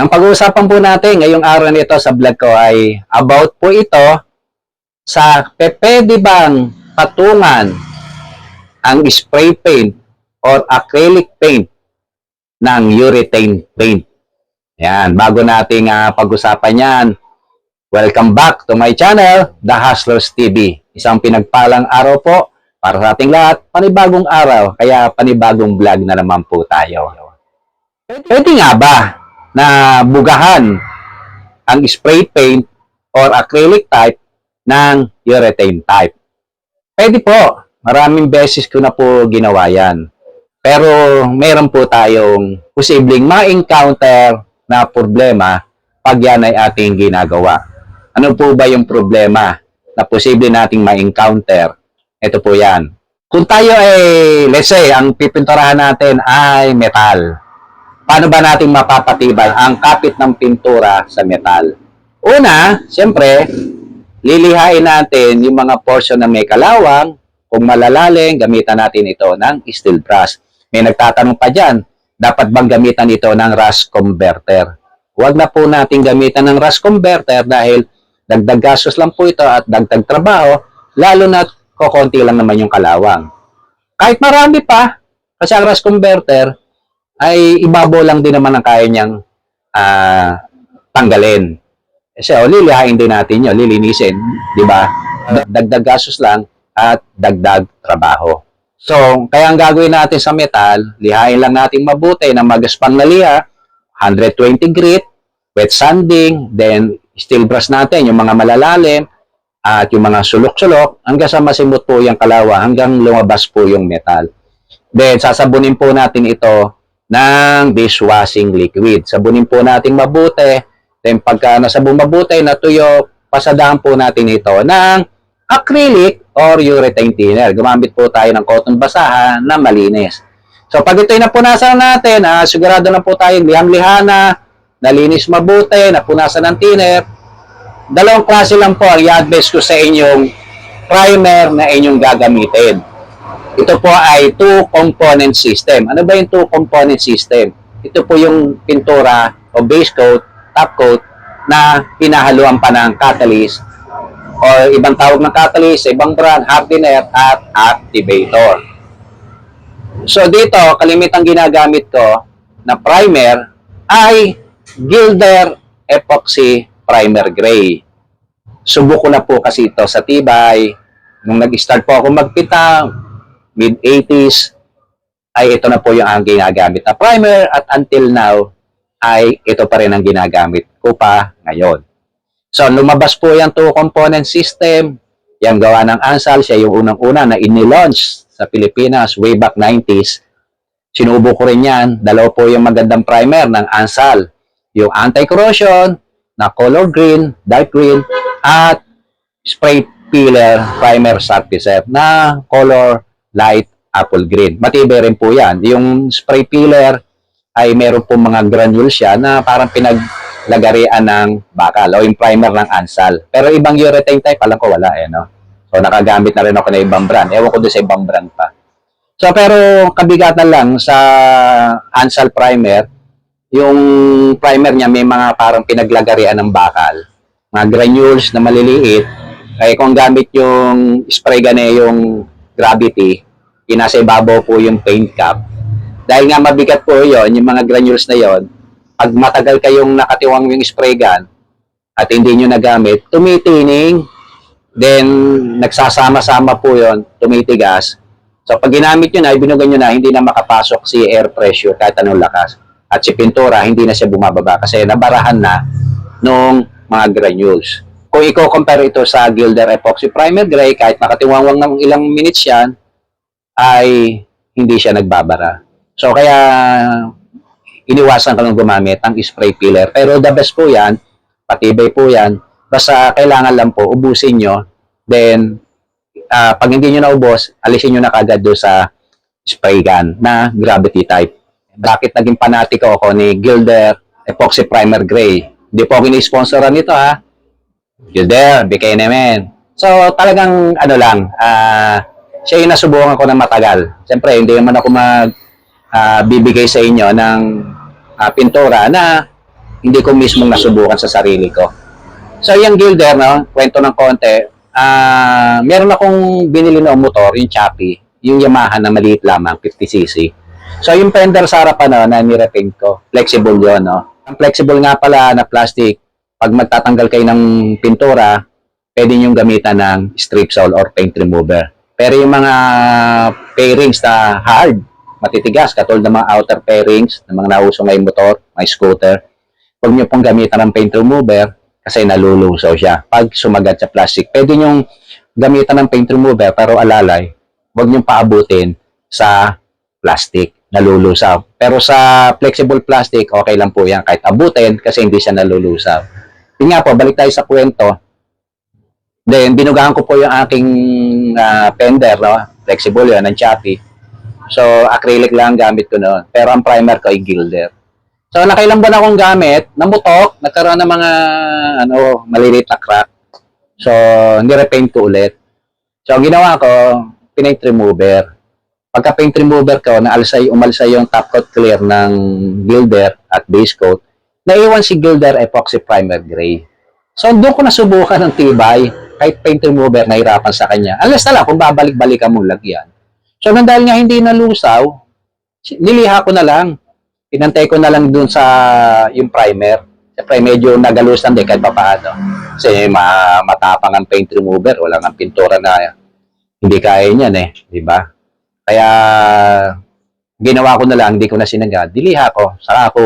Ang pag-uusapan po natin ngayong araw nito sa vlog ko ay about po ito sa pwede bang patungan ang spray paint or acrylic paint ng urethane paint. Yan, bago nating pag-usapan yan, welcome back to my channel, The Hustlers TV. Isang pinagpalang araw po para sa ating lahat, panibagong araw, kaya panibagong vlog na naman po tayo. Pwede nga ba na bugahan ang spray paint or acrylic type ng urethane type? Pwede po. Maraming beses ko na po ginawa yan. Pero meron po tayong posibleng ma-encounter na problema pag yan ay ating ginagawa. Ano po ba yung problema na posible nating ma-encounter? Ito po yan. Kung tayo ay, let's say, ang pipinturahan natin ay metal. Paano ba natin mapapatibay ang kapit ng pintura sa metal? Una, siyempre, lilihain natin yung mga portion na may kalawang. Kung malalalim, gamitan natin ito ng steel brush. May nagtatanong pa dyan, dapat bang gamitan ito ng rust converter? Huwag na po natin gamitan ng rust converter dahil dagdag gastos lang po ito at dagdag trabaho, lalo na kokonti lang naman yung kalawang. Kahit marami pa, kasi ang rust converter, ay ibabaw lang din naman ang kaya niyang tanggalin. Kasi lilihain din natin yun, lilinisin, di ba? Dagdag gastos lang at dagdag trabaho. So, kaya ang gagawin natin sa metal, lihain lang natin mabuti na magaspang na liha, 120 grit, wet sanding, then steel brush natin, yung mga malalalim, at yung mga sulok-sulok, hanggang sa masimot po yung kalawa, hanggang lumabas po yung metal. Then, sasabunin po natin ito ng dishwashing liquid. Sabunin po natin mabuti. Then pagka nasabon mabuti, natuyo, pasadahan po natin ito ng acrylic or urethane thinner. Gumamit po tayo ng cotton basahan na malinis. So pag ito'y napunasan natin, sigurado na po tayo liham-liha na, nalinis mabuti, napunasan ng thinner. Dalawang klase lang po ang i-advise ko sa inyong primer na inyong gagamitin. Ito po ay two-component system. Ano ba yung two-component system? Ito po yung pintura o base coat, top coat na pinahaluan pa ng catalyst o ibang tawag ng catalyst sa ibang brand, hardener at activator. So dito, kalimitang ginagamit ko na primer ay Gilder Epoxy Primer Gray. Subok ko na po kasi ito sa tibay. Nung nag-start po ako magpita, mid-80s, ay ito na po yung ang ginagamit na primer at until now, ay ito pa rin ang ginagamit ko pa ngayon. So, lumabas po yung two-component system, yung gawa ng Ansal, siya yung unang-una na inilaunch sa Pilipinas way back 90s. Sinubo ko rin yan, dalawa po yung magandang primer ng Ansal, yung anti-corrosion na color green, dark green, at spray peeler primer surfacer na color light apple green. Matibay rin po yan. Yung spray peeler ay meron po mga granules siya na parang pinaglagarian ng bakal o yung primer ng Ansal. Pero ibang urethane type, alam ko wala no? So nakagamit na rin ako na ibang brand. Ewan ko doon sa ibang brand pa. So pero kabigatan lang sa Ansal primer, yung primer niya may mga parang pinaglagarian ng bakal. Mga granules na maliliit. Kaya kung gamit yung spray gun yung Gravity, pinasa ibabaw po yung paint cap. Dahil nga mabigat po yon, yung mga granules na yon, pag matagal kayong nakatiwang yung spray gun at hindi nyo nagamit, tumitining, then nagsasama-sama po yon, tumitigas. So pag ginamit nyo na, ibinugan nyo na, hindi na makapasok si air pressure kahit anong lakas. At si pintura, hindi na siya bumababa kasi nabarahan na nung mga granules. Kung i-compare ito sa Gilder Epoxy Primer Gray, kahit nakatiwangwang ng ilang minutes yan, ay hindi siya nagbabara. So, kaya iniwasan ka lang gumamit ang spray peeler. Pero the best po yan, patibay po yan, basta kailangan lang po, ubusin nyo, then, pag hindi nyo naubos, alisin nyo na kagad doon sa spray gun na gravity type. Bakit naging panatiko ako ni Gilder Epoxy Primer Gray? Hindi po ako ini-sponsoran nito Gilder, bigay namin. So, talagang, siya yung nasubukan ko ng matagal. Siyempre, hindi naman ako bibigay sa inyo ng pintura na hindi ko mismo nasubukan sa sarili ko. So, yung Gilder, no, kwento ng konti, meron akong binili na motor, yung Chappy, yung Yamaha na maliit lamang, 50cc. So, yung fender sa harapan, no, na nirepaint ko, flexible yun, no. Ang flexible nga pala na plastic, pag magtatanggal kayo ng pintura, pwede nyo gamitan ng strip saw or paint remover. Pero yung mga pairings na hard, matitigas, katulad ng mga outer pairings, ng mga nauso ngayong motor, may scooter, huwag nyo pong gamitan ng paint remover kasi nalulusaw siya. Pag sumagat sa plastic, pwede nyo gamitan ng paint remover pero alalay, huwag nyo paabutin sa plastic, nalulusaw. Pero sa flexible plastic, okay lang po yan kahit abutin kasi hindi siya nalulusaw. Yun nga po, balik tayo sa kwento. Then, binugahan ko po yung aking fender, no? Flexible yun, ng Chappy. So, acrylic lang gamit ko noon. Pero ang primer ko ay Gilder. So, nakailang buwan akong gamit, namutok, nagkaroon ng mga, maliliit na crack. So, nirepaint ko ulit. So, ang ginawa ko, paint remover. Pagka paint remover ko, umalsay yung top coat clear ng Gilder at base coat, naiwan si Gilder Epoxy Primer Gray. So, doon ko nasubukan ng tibay, kahit paint remover, nahirapan sa kanya. Unless na lang, kung babalik-balikan mong lagyan. So, dahil nga hindi nalusaw, niliha ko na lang. Pinantay ko na lang dun sa yung primer. Siyempre, medyo nagalusan din kahit papaano. Kasi matapang ang paint remover. Wala nga pintura na hindi kaya niyan eh. Diba? Kaya, ginawa ko na lang, hindi ko na sinagad. Diliha ko. Saka ako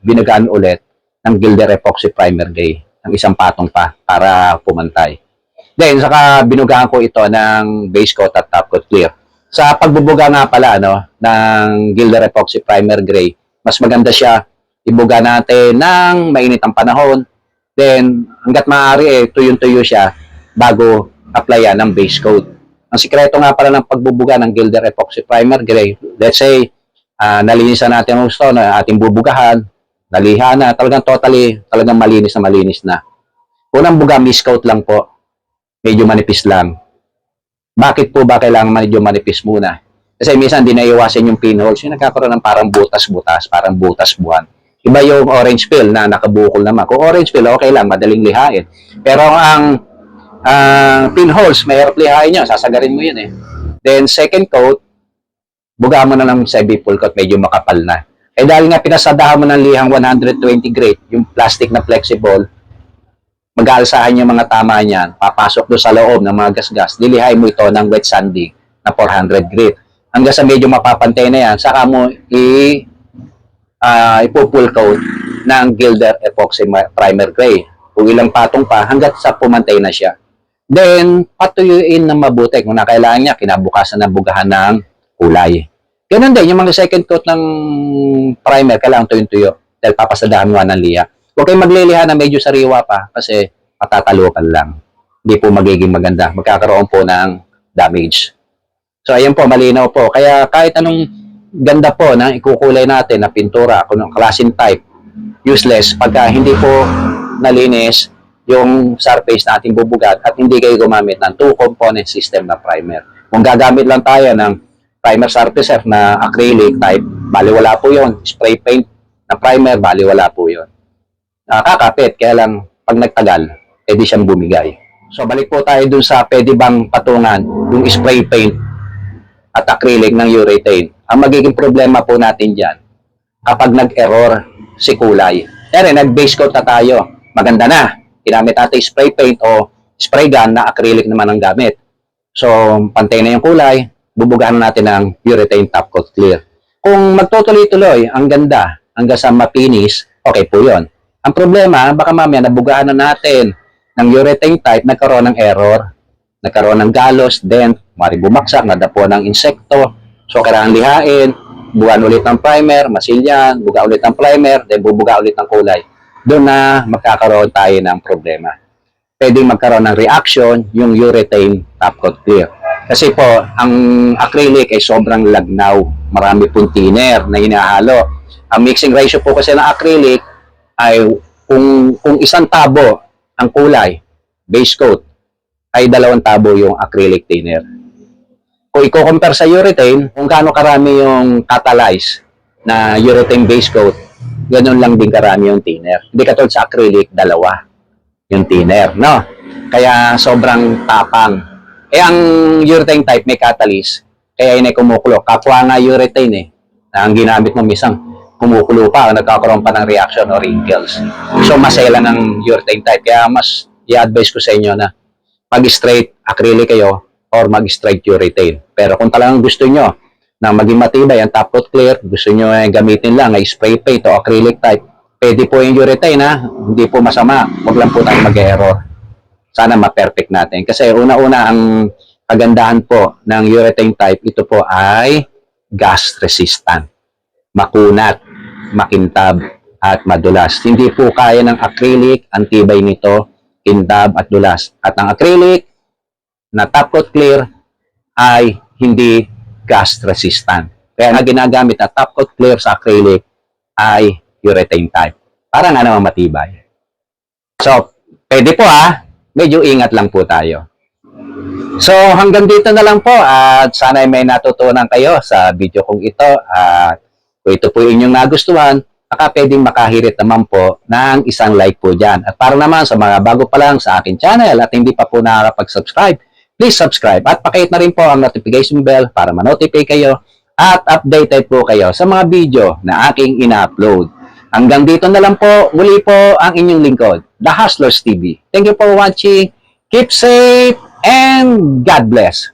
binagaan ulit ng Gilder Epoxy Primer Gray. Ng isang patong pa para pumantay. Then, saka binugaan ko ito ng base coat at top coat clear. Sa pagbubuga nga pala ng Gilder Epoxy Primer Gray, mas maganda siya ibuga natin ng mainit ang panahon. Then, hanggat maaari tuyong-tuyo siya bago applyan ng base coat. Ang sikreto nga pala ng pagbubuga ng Gilder Epoxy Primer Gray, let's say, nalinisan natin ang gusto na ating bubugahan, naliha na, talagang malinis na. Unang buga, mist coat lang po. Medyo manipis lang. Bakit po ba kailangan medyo manipis muna? Kasi minsan di naiwasan yung pinholes, yung nagkakaroon ng parang butas-butas, parang butas buwan. Iba yung orange peel na nakabukol naman. Kung orange peel, okay lang, madaling lihain. Pero ang pinholes, mahirap lihain nyo, sasagarin mo yun eh. Then second coat, buga mo na ng semi-full coat, medyo makapal na. Eh dahil nga pinasadahan mo ng lihang 120 grade, yung plastic na flexible, mag-aalsahan yung mga tama niyan, papasok doon sa loob ng mga gasgas, dilihain mo ito ng wet sanding na 400 grade. Hanggang sa medyo mapapantay na yan, saka mo ipo-full coat ng Gilder Epoxy Primer Gray. Kung ilang patong pa, hanggat sa pumantay na siya. Then, patuyuin ng mabuti. Kung nakailangan niya, kinabukasan na bugahan ng kulay. Ganun din, yung mga second coat ng primer, kailangan tuyong-tuyo. Dahil papasadahan mo ng liha. Huwag kayong magliliha na medyo sariwa pa kasi patatalukan lang. Hindi po magiging maganda. Magkakaroon po ng damage. So, ayan po, malinaw po. Kaya kahit anong ganda po na ikukulay natin na pintura, kung anong klaseng type, useless pagka hindi po nalinis yung surface na ating bubugat at hindi kayo gumamit ng two-component system na primer. Kung gagamit lang tayo ng primer surfacer na acrylic type, baliwala po yun. Spray paint na primer, baliwala po yun. Nakakapit, kaya lang pag nagtagal, edi siyang bumigay. So, balik po tayo dun sa pwede bang patungan yung spray paint at acrylic ng urethane. Ang magiging problema po natin dyan, kapag nag-error si kulay. Kaya nag-base coat na tayo. Maganda na. Ginamit natin spray paint o spray gun na acrylic naman ang gamit. So, pantay na yung kulay, bubugahan natin ng urethane top coat clear. Kung magtutuloy-tuloy, ang ganda, hanggang sa mapinis, okay po yun. Ang problema, baka mamaya nabugahan na natin ng urethane type, nagkaroon ng error, nagkaroon ng galos, dent, mari bumaksak, nadapo ng insekto. So, kailangan lihain, bugaan ulit ng primer, masilyan, buga ulit ng primer, then bubuga ulit ng kulay. Doon na magkakaroon tayo ng problema. Pwedeng magkaroon ng reaction yung urethane top coat clear. Kasi po, ang acrylic ay sobrang lagnaw. Marami pong thinner na hinahalo. Ang mixing ratio po kasi ng acrylic ay kung isang tabo ang kulay, base coat, ay 2 tabo yung acrylic thinner. Kung i-compare sa urethane, kung gaano karami yung catalyzed na urethane base coat, ganun lang din karami yung thinner. Hindi katulad sa acrylic, dalawa yung thinner, no? Kaya sobrang tapang. Ang urethane type may catalyst, kaya yun ay kumukulo. Kapwa nga urethane na ang ginamit mo misang kumukulo pa, nagkakaroon pa ng reaction o wrinkles. So, masela ng urethane type. Kaya mas i-advise ko sa inyo na mag-straight acrylic kayo or mag-straight urethane. Pero kung talagang gusto nyo na maging matibay ang top coat clear, gusto nyo gamitin lang ay spray paint o acrylic type, pwede po yung urethane hindi po masama. Huwag lang po tayo mag-error. Sana ma-perfect natin. Kasi una-una ang kagandahan po ng urethane type, ito po ay gas resistant, makunat, makintab, at madulas. Hindi po kaya ng acrylic, ang tibay nito, kintab at dulas. At ang acrylic na top coat clear ay hindi gas resistant. Kaya nga ginagamit na top coat clear sa acrylic ay urethane type. Para nga naman matibay. So, pwede po medyo ingat lang po tayo. So, hanggang dito na lang po at sana may natutunan kayo sa video kong ito at kung ito po inyong nagustuhan, baka pwedeng makahirit naman po ng isang like po dyan. At para naman sa mga bago pa lang sa akin channel at hindi pa po nakakapag-subscribe, please subscribe at pakihit na rin po ang notification bell para ma-notify kayo at updated po kayo sa mga video na aking ina-upload. Hanggang dito na lang po, muli po ang inyong lingkod, The Hustlers TV. Thank you for watching. Keep safe and God bless.